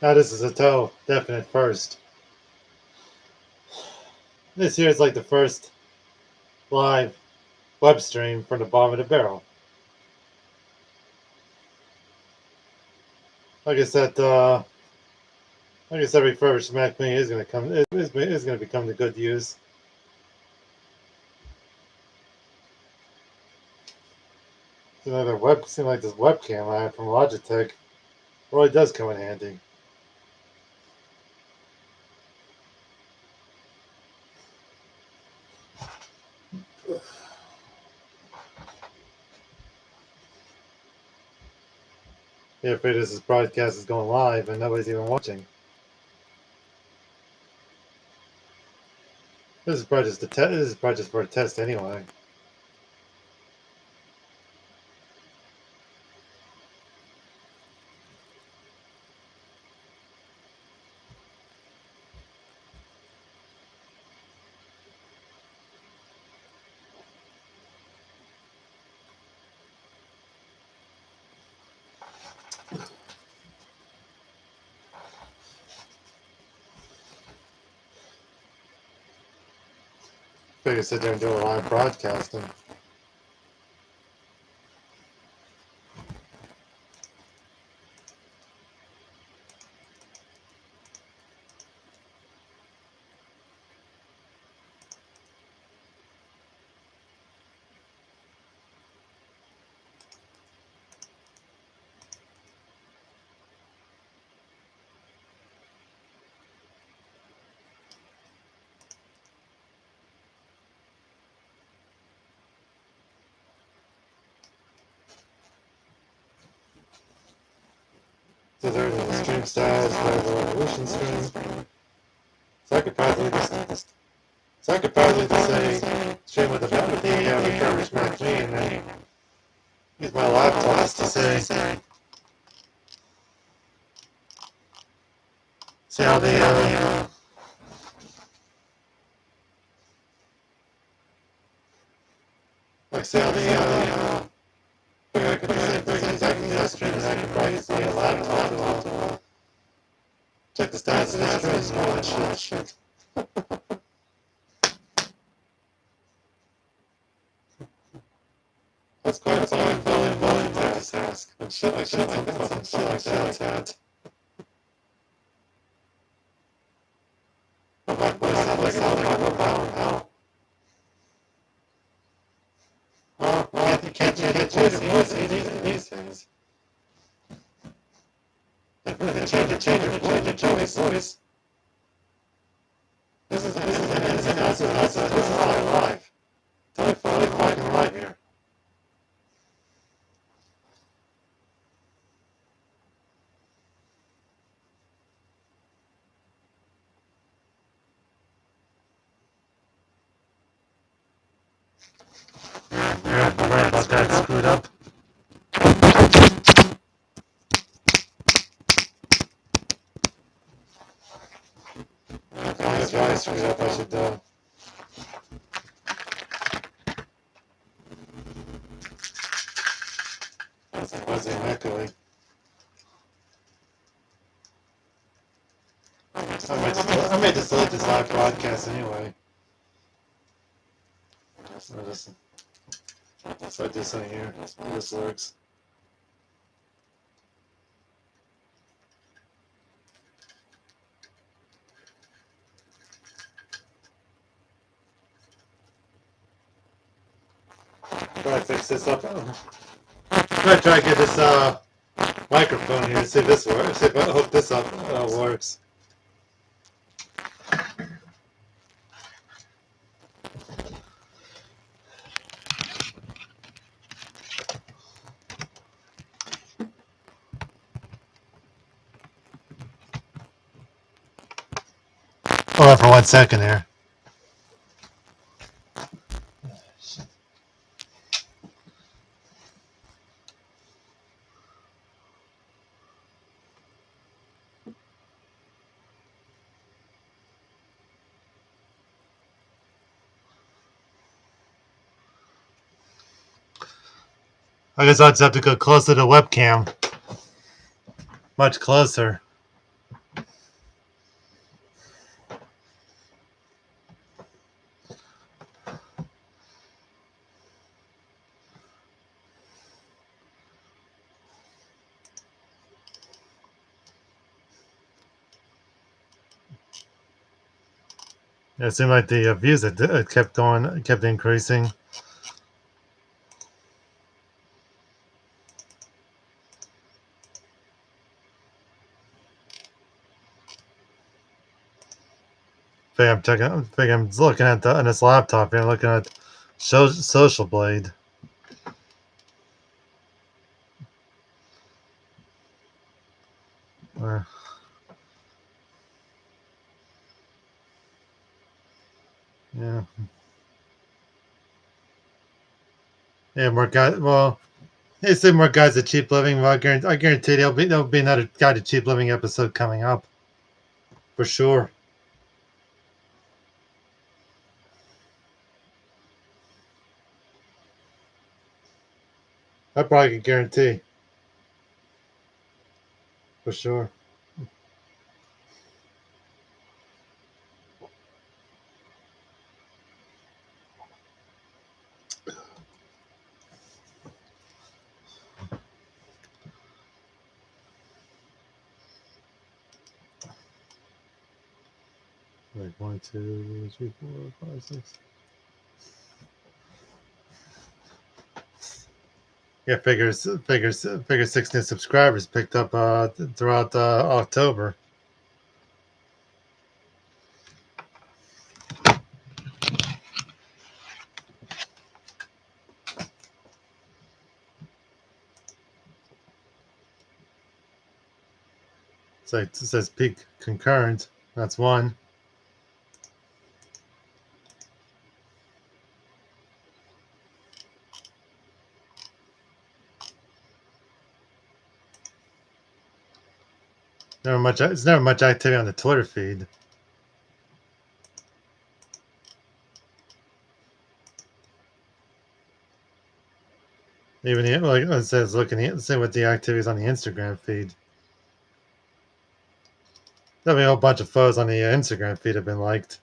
Now this is a definite first. This here is like the first live web stream from the bottom of the barrel. Like I said, refurbished Mac Mini is going to come. Is going to become the good use. Another seems like this webcam I have from Logitech really does come in handy. If this broadcast is going live and nobody's even watching. This is probably just a test. This is probably just for a test anyway. Figure sit there and do a live broadcasting. So there's the stream stats, there's the resolution stream. So I could probably just say stream with the refurbished Mac Mini and then use my laptop to say how the I could do exactly that stream and I could probably see a laptop to check the stats of the stream and all that shit. That's quite a fine volume task. And shit like that. But my voice sounds like how. Well, you can't change your voice these things. If you change your voice. This is live. Totally fucking live here. Worry about that screwed up. That's why I screwed up. I should was echoing. I may just delete this live broadcast anyway. So I do something here. This works. Try to fix this up. Try to get this microphone here. See if this works. See if I hook this up works. Hold on for 1 second here. I guess I'll just have to go closer to the webcam. Much closer. It seemed like the views it kept increasing. I'm looking at on this laptop here. I'm looking at Social Blade. Uh, yeah, yeah, more guys. Well, they say more guys at Cheap Living. Well, I guarantee there'll be another Guide to Cheap Living episode coming up for sure. I probably can guarantee for sure. Like 1, 2, 3, 4, 5, 6. Yeah, figures 6 new subscribers picked up throughout October. So it says peak concurrent. That's one. It's never much activity on the Twitter feed. Even like it says, looking at see what the activities on the Instagram feed. There'll be a whole bunch of photos on the Instagram feed have been liked.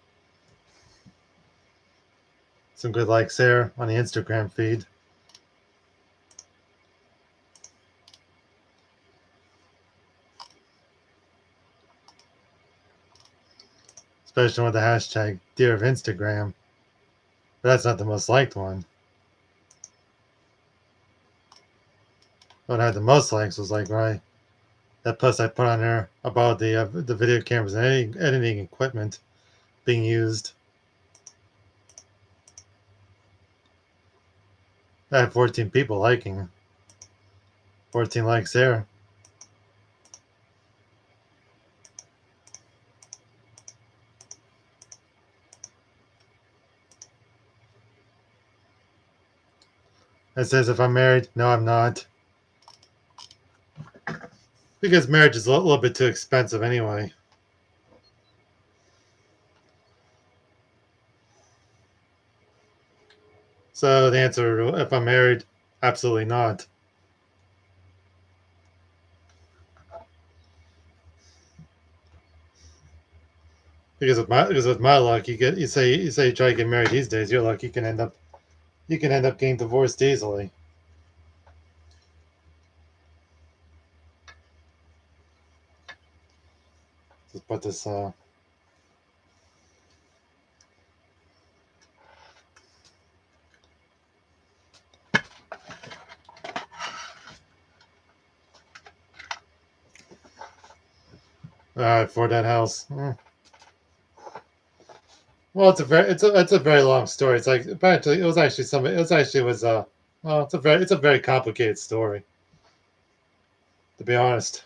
Some good likes there on the Instagram feed. Especially with the hashtag Dear of Instagram. But that's not the most liked one. What had the most likes was like that post I put on there about the video cameras and editing equipment being used. I had 14 people liking. 14 likes there. It says if I'm married, no, I'm not. Because marriage is a little bit too expensive anyway. So the answer, if I'm married, absolutely not. Because with my luck, you say you try to get married these days, your luck you can end up getting divorced easily. Just put this for that house. Well, it's a very long story. It's like apparently it was actually somebody. It was actually was well, it's a very complicated story. To be honest,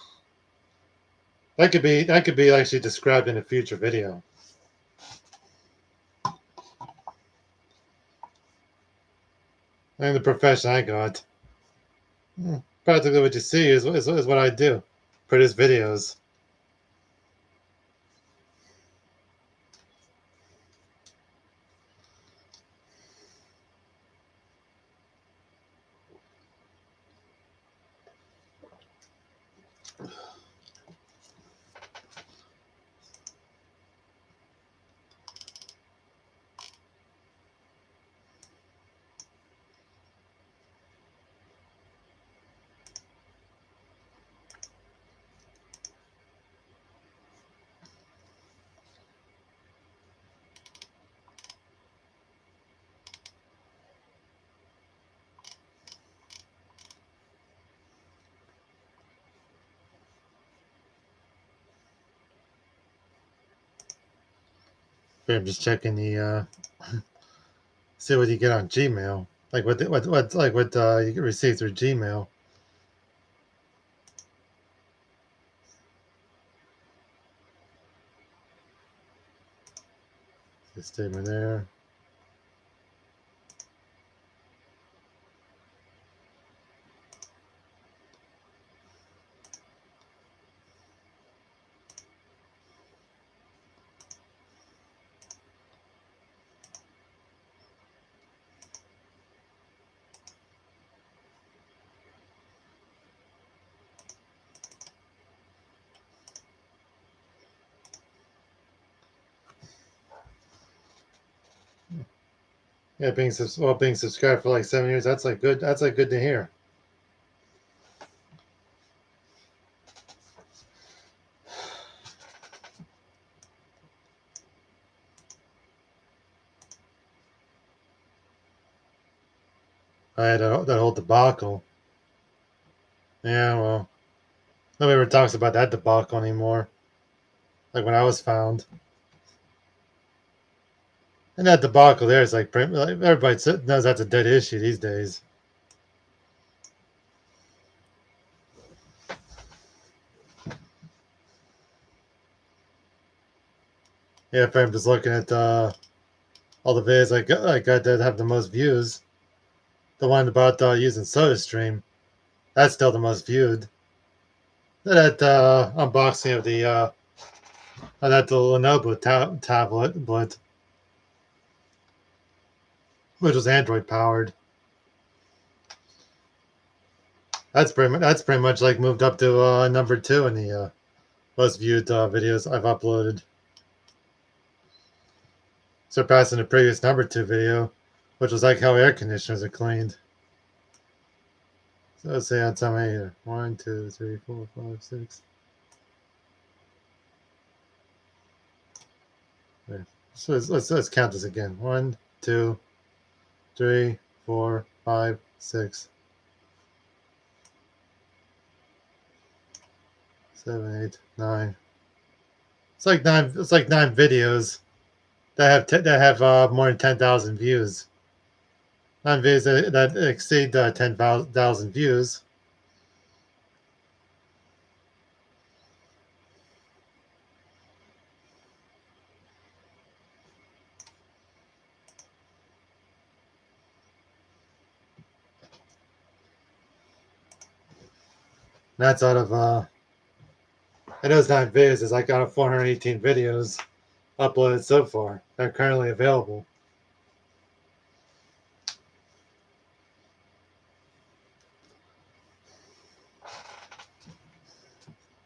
that could be actually described in a future video. And the profession I got, practically what you see is what I do, produce videos. I'm just checking the see what you get on Gmail. Like what you can receive through Gmail. The statement there. Yeah, being subscribed for like 7 years. That's like good. That's like good to hear. I had that whole debacle. Yeah, well, nobody ever talks about that debacle anymore. Like when I was found, and that debacle there is like everybody knows that's a dead issue these days. Yeah, if I'm just looking at all the videos I got that have the most views, the one about using SodaStream, that's still the most viewed. That unboxing of the Lenovo tablet, which was Android powered. That's pretty much like moved up to number 2 in the most viewed videos I've uploaded, surpassing the previous number 2 video, which was like how air conditioners are cleaned. So let's say on time here. 1, 2, 3, 4, 5, 6. Wait. So let's count this again. 1, 2, 3, 4, 5, 6, 7, 8, 9. It's like nine. It's like 9 videos that have more than 10,000 views. 9 videos that exceed 10,000 views. That's out of and those 9 videos is like out of 418 videos uploaded so far. They're currently available.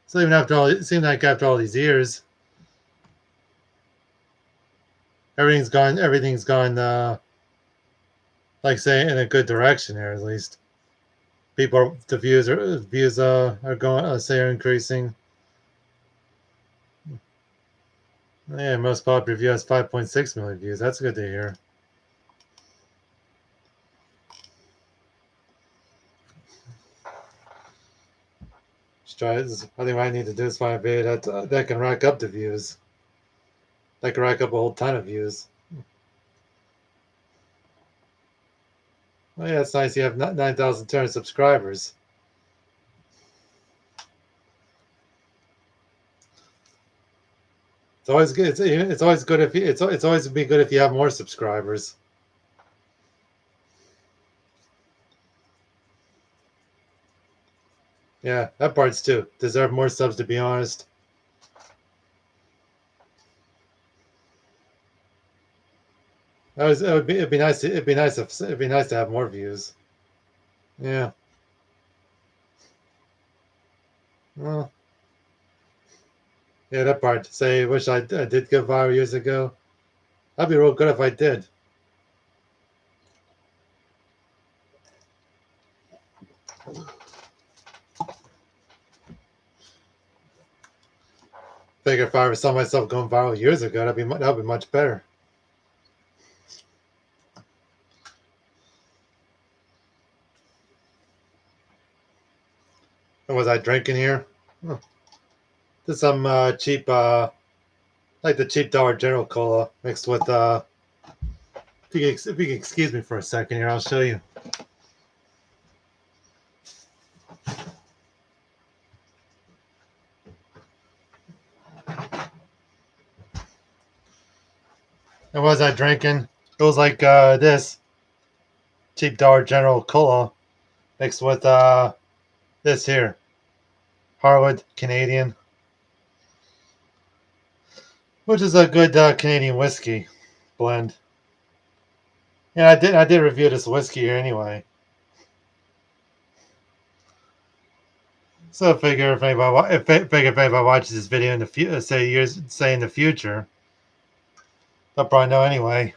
So even after all, it seemed like after all these years, everything's gone like say in a good direction here at least. The views are going say are increasing. Yeah, most popular view has 5.6 million views. That's good to hear. Let's try this. I think what I need to do is find a video that can rack up the views. That can rack up a whole ton of views. Oh yeah, it's nice. You have 9,200 subscribers. It's always good. It's always good if it's always be good if you have more subscribers. Yeah, that part's too. Deserve more subs to be honest. It'd be nice. It'd be nice to have more views. Yeah. Well, yeah, that part. Say, wish I did go viral years ago. That'd be real good if I did. Figure if I ever saw myself going viral years ago, that'd be much better. And was I drinking here? Huh. Just some cheap Like the cheap Dollar General cola mixed with if you can excuse me for a second here, I'll show you. And what was I drinking? It was like this cheap Dollar General cola mixed with this here Harwood Canadian, which is a good Canadian whiskey blend. Yeah, I did review this whiskey here anyway. So I figure if anybody watches this video in the future, say in the future, they'll probably know anyway.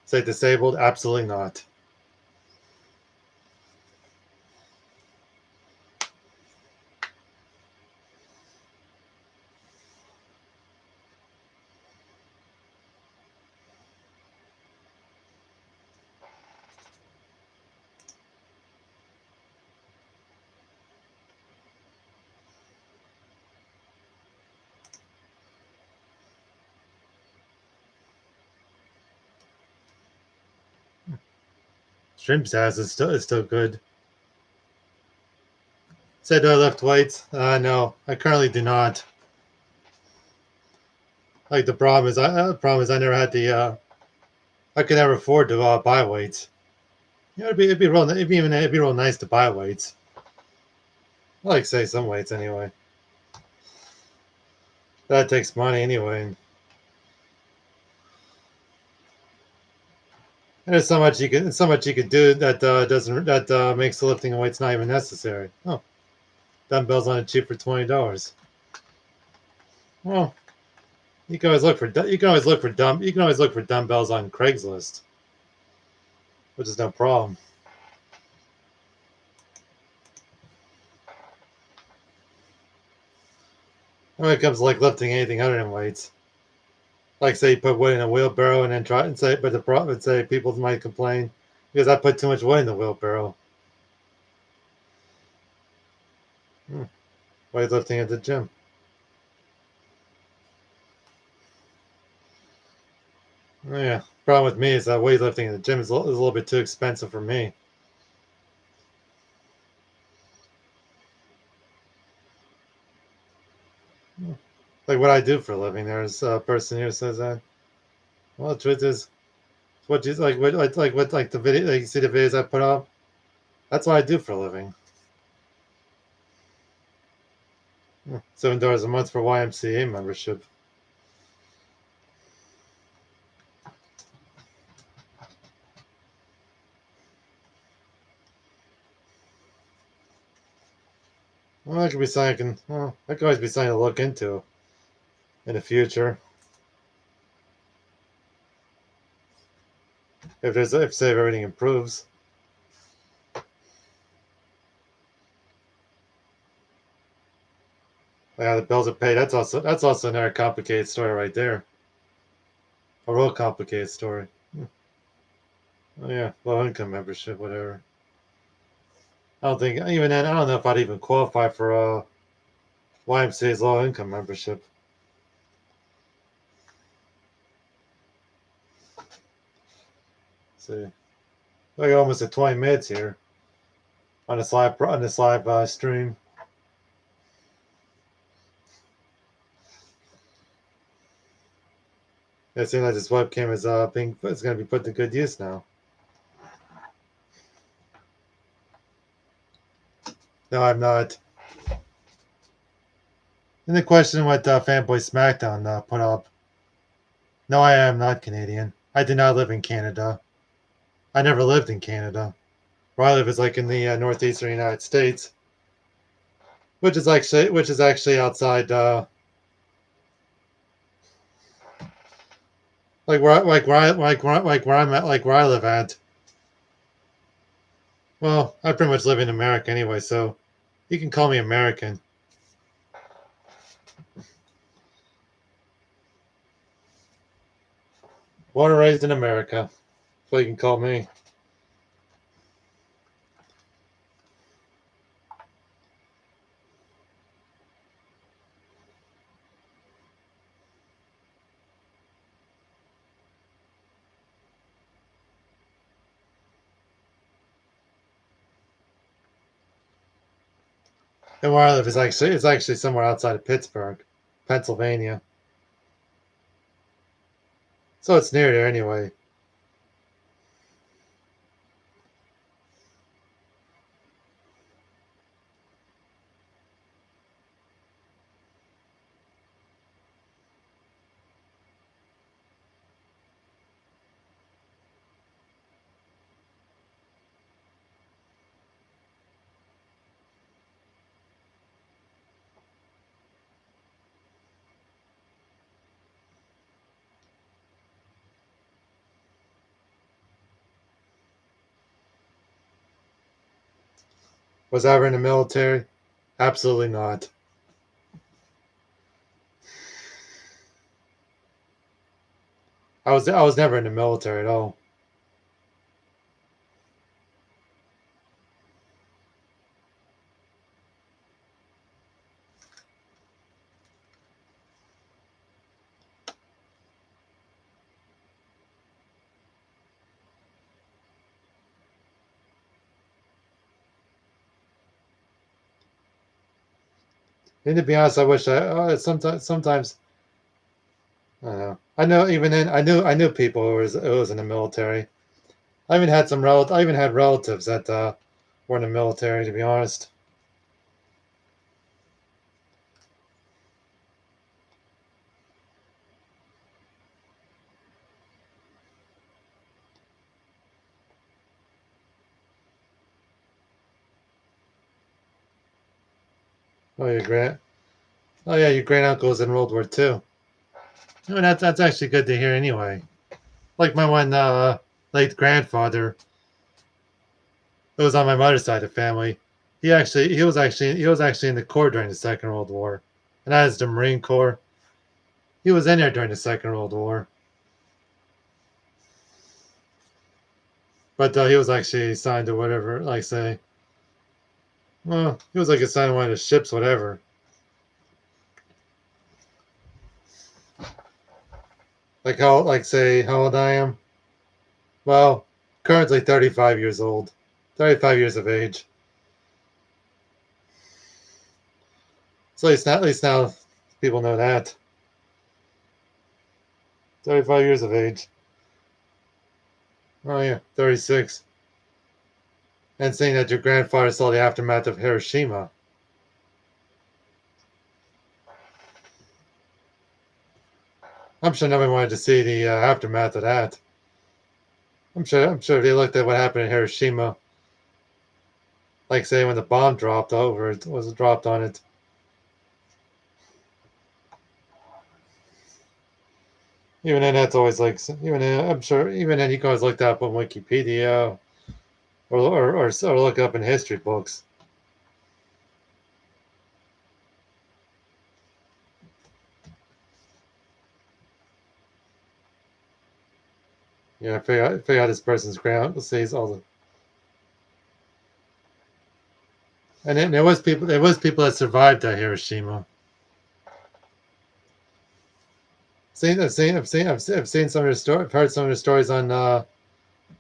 Say disabled? Absolutely not. Stream status is still good. Say do I lift weights? No, I currently do not. Like the problem is I never had the I could never afford to buy weights. You know, it'd be real nice to buy weights. I like say some weights anyway. That takes money anyway. And there's so much you can do that doesn't that makes the lifting weights not even necessary. Oh, dumbbells on it cheap for $20. Well, you can always look for dumbbells on Craigslist, which is no problem. When it comes to like lifting anything other than weights, like say you put weight in a wheelbarrow and then try and say, but the problem say people might complain because I put too much weight in the wheelbarrow. Weightlifting at the gym. Yeah, problem with me is that weightlifting in the gym is a little bit too expensive for me. Like what I do for a living. There's a person here who says that. Well, the truth is, what you like the video, like you see the videos I put up. That's what I do for a living. $7 a month for YMCA membership. Well, that could be something. That could always be something to look into in the future. If say if everything improves. Yeah, the bills are paid. That's also another complicated story right there. A real complicated story. Oh yeah, low income membership, whatever. I don't think even then. I don't know if I'd even qualify for YMCA's low income membership. Let's see, I got almost at 20 minutes here on this live stream. It seems like this webcam is it's going to be put to good use now. No, I'm not. And the question what Fanboy SmackDown put up. No, I am not Canadian. I do not live in Canada. I never lived in Canada. Where I live is like in the northeastern United States, which is actually outside like where I'm at, like where I live at. Well, I pretty much live in America anyway, so you can call me American. Born and raised in America. That's what you can call me. And where I live is actually somewhere outside of Pittsburgh, Pennsylvania. So it's near there anyway. Was I ever in the military? Absolutely not. I was never in the military at all. And to be honest, I wish sometimes I don't know. I knew people who was in the military. I even had relatives that were in the military. To be honest, oh your grand, oh yeah, your great uncle was in World War II. I mean that's actually good to hear anyway. Like my one late grandfather, it was on my mother's side of the family. He was actually in the Corps during the Second World War, and that is the Marine Corps. He was in there during the Second World War, but he was actually assigned to whatever, like say, well, he was like assigned to one of the ships, whatever. How old I am? Well, currently 35 years old, 35 years of age. So at least now people know that 35 years of age. Oh yeah, 36. And saying that your grandfather saw the aftermath of Hiroshima. I'm sure nobody wanted to see the aftermath of that. I'm sure if they looked at what happened in Hiroshima, like say when the bomb dropped over it was dropped on it. Even then, that's always like even then, I'm sure even then you can always look that up on Wikipedia or look up in history books. Yeah, figure out this person's ground. Sees all the and then there was people that survived at Hiroshima. I've seen some of the story. I've heard some of the stories on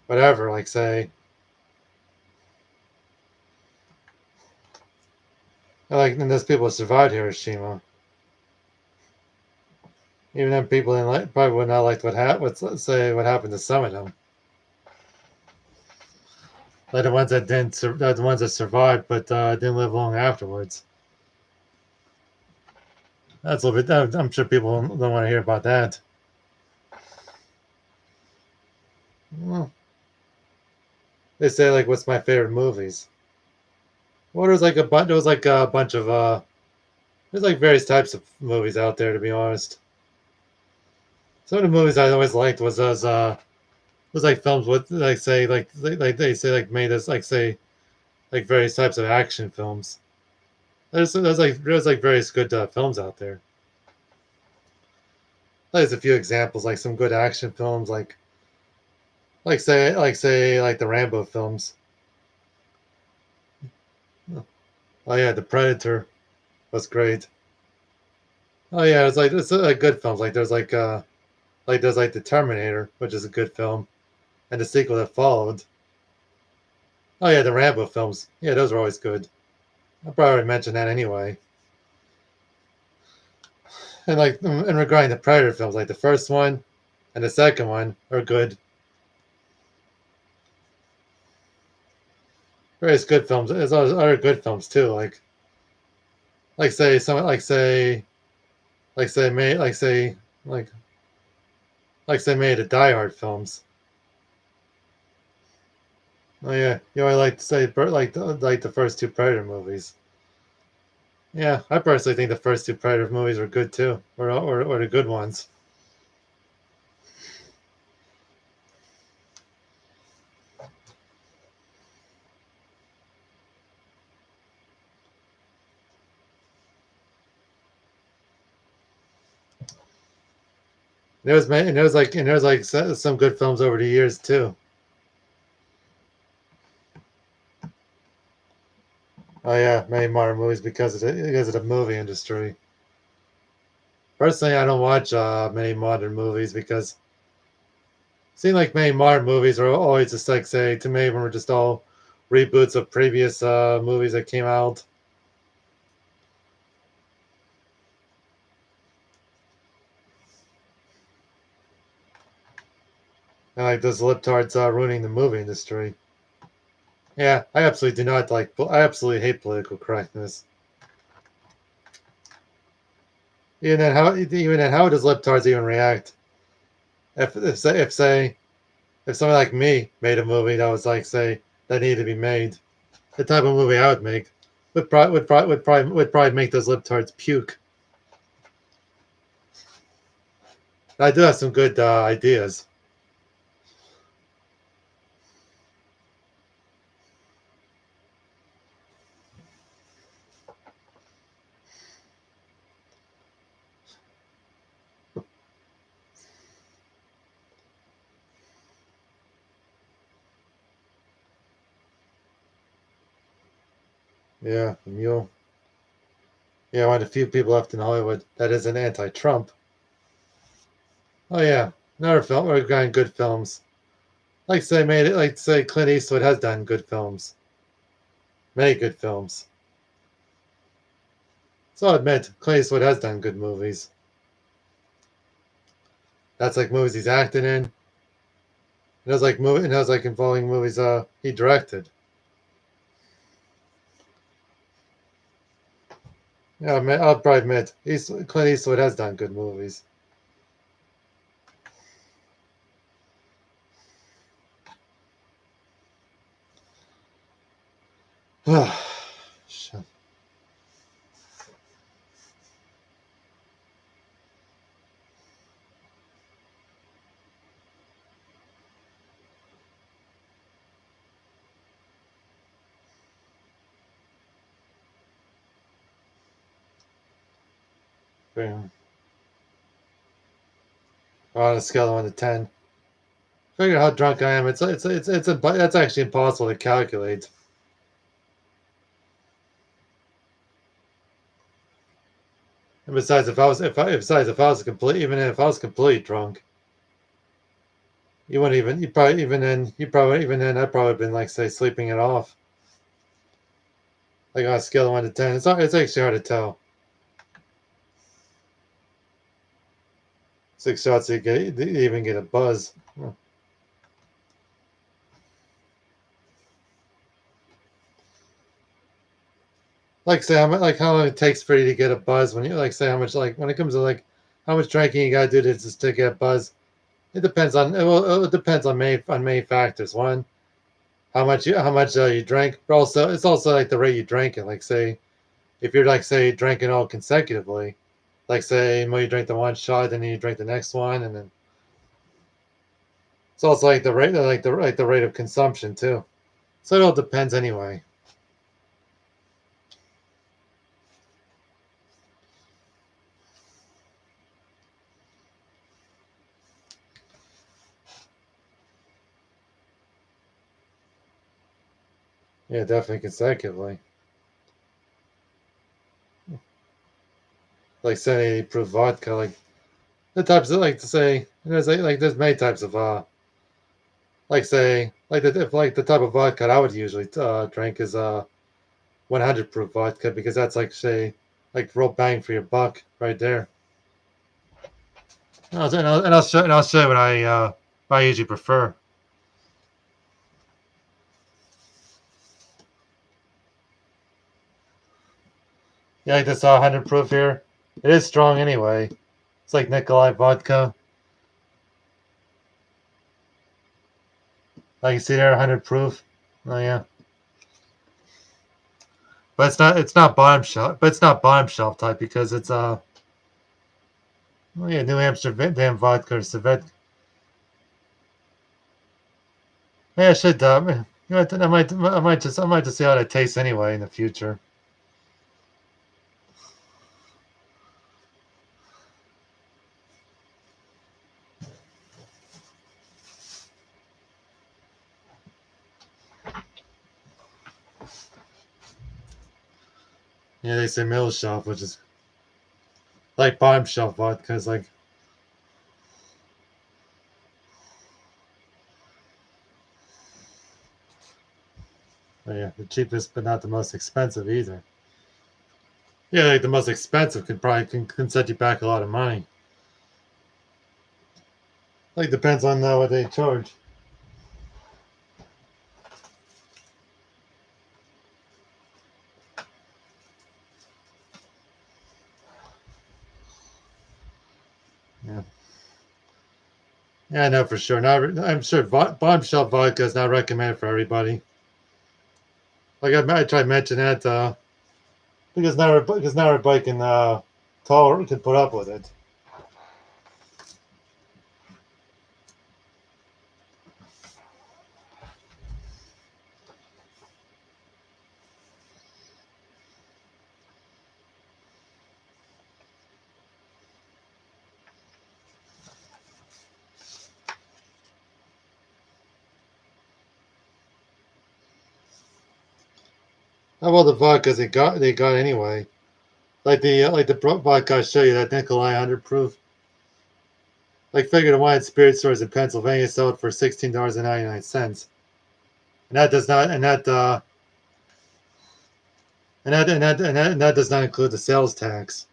whatever, like say, and those people that survived Hiroshima. Even then, people in like probably would not like what happened. Let's say what happened to some of them, like the ones that didn't, the ones that survived but didn't live long afterwards. That's a little bit. I'm sure people don't want to hear about that. Well, they say like, "What's my favorite movies?" Well, there was like a bunch of there's like various types of movies out there. To be honest, some of the movies I always liked was like films with like say like they say like made us like say like various types of action films. There's like various good films out there. There's a few examples, like some good action films, like the Rambo films. Oh yeah, The Predator was great. Oh yeah, it's good films. Like there's like The Terminator, which is a good film, and the sequel that followed. Oh yeah, the Rambo films. Yeah, those are always good. I probably already mentioned that anyway. And like in regarding the Predator films, like the first one and the second one are good. Various good films. There's other good films too. Like say some like say made like like say made the Die Hard films. Oh yeah, you only like to say like the first two Predator movies. Yeah, I personally think the first two Predator movies were good too, or the good ones. There was like some good films over the years too. Oh yeah, many modern movies because of the movie industry. Personally, I don't watch many modern movies because it seems like many modern movies are always just like say to me when we're just all reboots of previous movies that came out. And like those libtards ruining the movie industry. Yeah, I absolutely do not like. I absolutely hate political correctness. Even then, how does libtards even react? If somebody like me made a movie that was like say that needed to be made, the type of movie I would make would probably make those libtards puke. I do have some good ideas. Yeah, the mule. Yeah, one of the few people left in Hollywood that isn't anti-Trump. Oh yeah, another film or got good films. Like say Clint Eastwood has done good films, many good films. So I'll admit Clint Eastwood has done good movies. That's like movies he's acted in. And it was like involving movies he directed. Yeah, I'll probably admit Clint Eastwood has done good movies. Shit. Yeah. On a scale of 1 to 10, figure how drunk I am. That's actually impossible to calculate. And besides, if I was complete, even if I was completely drunk, you wouldn't even. You probably even then. I'd probably been like say sleeping it off. Like on a scale of 1 to 10, it's actually hard to tell. 6 shots you even get a buzz. Like say how long it takes for you to get a buzz when you like say how much like when it comes to like how much drinking you gotta do to just to get a buzz. It depends on many factors. One, how much you drink, but also it's also like the rate you drink it. Like say if you're like say drinking all consecutively, like say when you drink the one shot, then you drink the next one, and then it's also like the rate of consumption too. So it all depends anyway. Yeah, definitely consecutively. Like say proof vodka, like the types of like to say there's many types of like say like the type of vodka I would usually drink is 100 proof vodka because that's like say like real bang for your buck right there. And I'll show you what I usually prefer. Yeah, like this 100 proof here. It is strong anyway. It's like Nikolai vodka. Like you see there, 100 proof. Oh yeah, but it's not bottom shelf. But it's not bottom shelf type because it's oh yeah, New Amsterdam vodka or Civet. Yeah, I should. You know, I might just see how that tastes anyway in the future. Yeah, they say middle shelf, which is like bottom shelf vodka. Is like, oh yeah, the cheapest, but not the most expensive either. Yeah, like the most expensive can set you back a lot of money. Like depends on what they charge. Yeah, yeah, I know for sure. Not, I'm sure bottom shelf vodka is not recommended for everybody. Like I tried mentioning that because not everybody can tolerate can put up with it. How about the vodkas they got anyway? Like the vodka I show you that Nikolai 100 proof. Like figure the wine spirit stores in Pennsylvania sell it for $16.99, and that does not and that does not include the sales tax.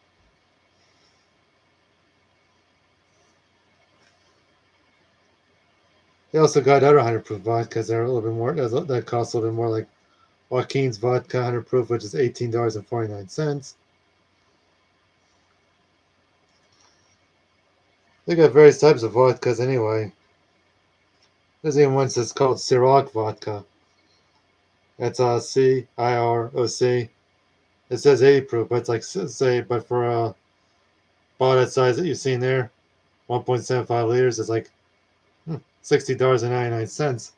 They also got other 100 proof vodkas that are a little bit more that cost a little bit more, like Joaquin's vodka 100 proof, which is $18.49. They got various types of vodkas anyway. There's even one that's called Ciroc vodka. That's CIROC. It says 80 proof, but it's like say, but for a bottle that size that you've seen there, 1.75 liters, is like $60.99.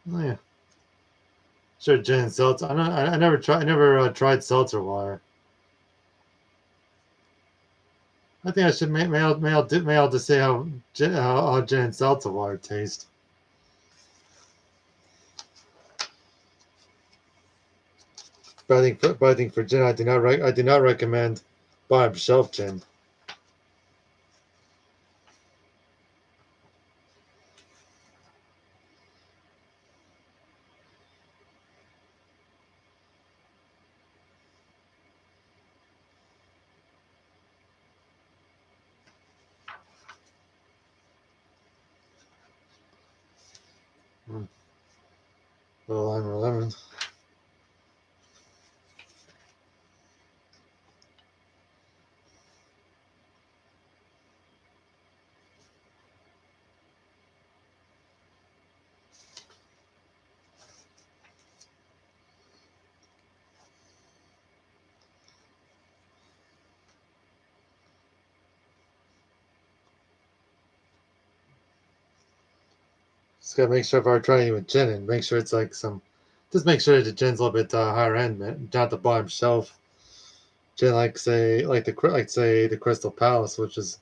Oh yeah, sure. Gin and seltzer. I never tried. I never tried seltzer water. I think I should mail to see how gin and seltzer water taste. But I think for gin, I do not recommend bottom shelf gin. Mm. Little lime or lemon. Just gotta make sure if I try with gin and make sure it's like some. Just make sure the gin's a little bit higher end, man, not the bottom shelf gin, like say the Crystal Palace, which is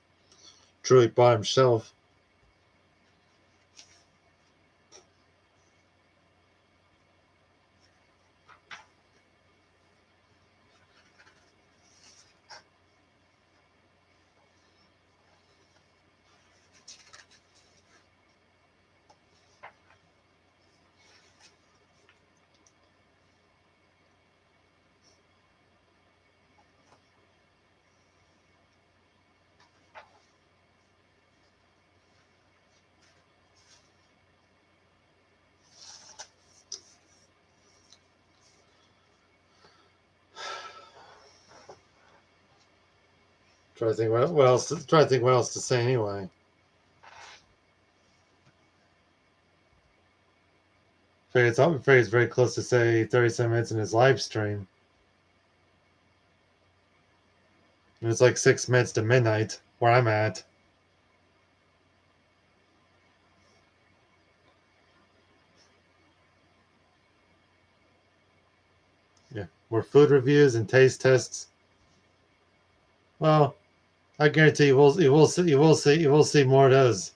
truly bottom shelf. Try to think what else. Try to think what else to say anyway. I'm afraid it's very close to say 37 minutes in his live stream. And it's like 6 minutes to midnight where I'm at. Yeah, more food reviews and taste tests. Well, I guarantee you will see more of those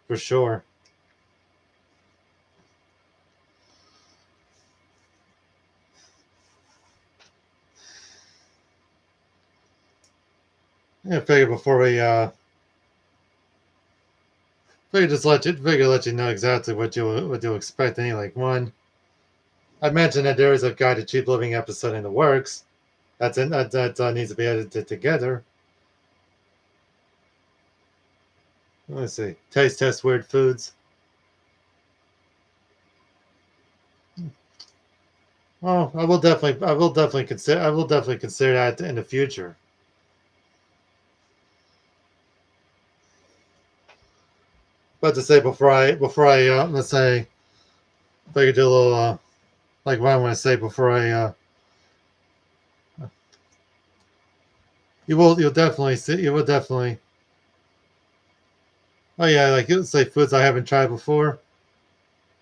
for sure. I figure before we figure let you know exactly what you'll expect. Any like one, I mentioned that there is a Guide to Cheap Living episode in the works. That needs to be edited together. Let's see. Taste test weird foods. Well, I will definitely consider that in the future. But to say before I let's say if I could do a little like what I want to say before I you'll definitely see you will definitely oh yeah like you'll say foods I haven't tried before.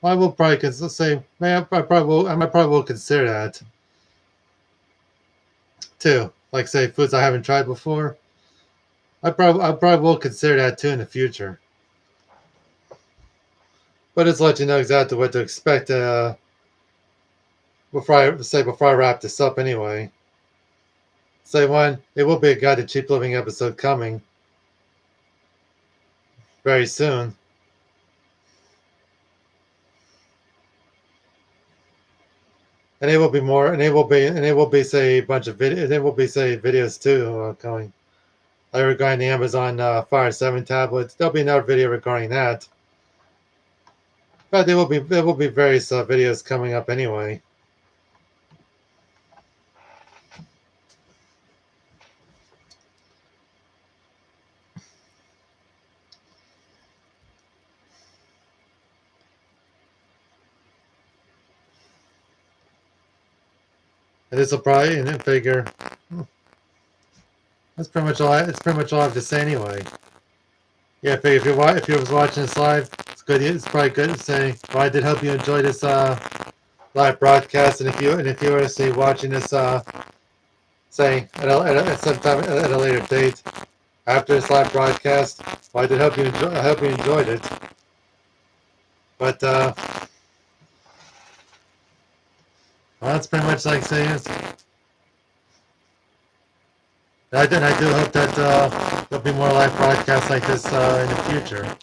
I will probably say man I might probably will consider that too. Like say foods I haven't tried before. I probably will consider that too in the future. But it's let you know exactly what to expect before I wrap this up anyway. Say one, it will be a Guide to Cheap Living episode coming very soon. And it will be more, and it will be say a bunch of videos, and it will be say videos too coming. Like regarding the Amazon Fire 7 tablets, there'll be another video regarding that. But there will be various videos coming up anyway. And this will probably, and then figure. That's pretty much all. It's pretty much all I have to say anyway. Yeah, I figure if you was watching this live, it's good. It's probably good to say. Well, I did hope you enjoyed this live broadcast, and if you were to see watching this say at sometime at a later date after this live broadcast, well, I did hope I hope you enjoyed it. But well, that's pretty much like saying. I do hope that there'll be more live broadcasts like this in the future.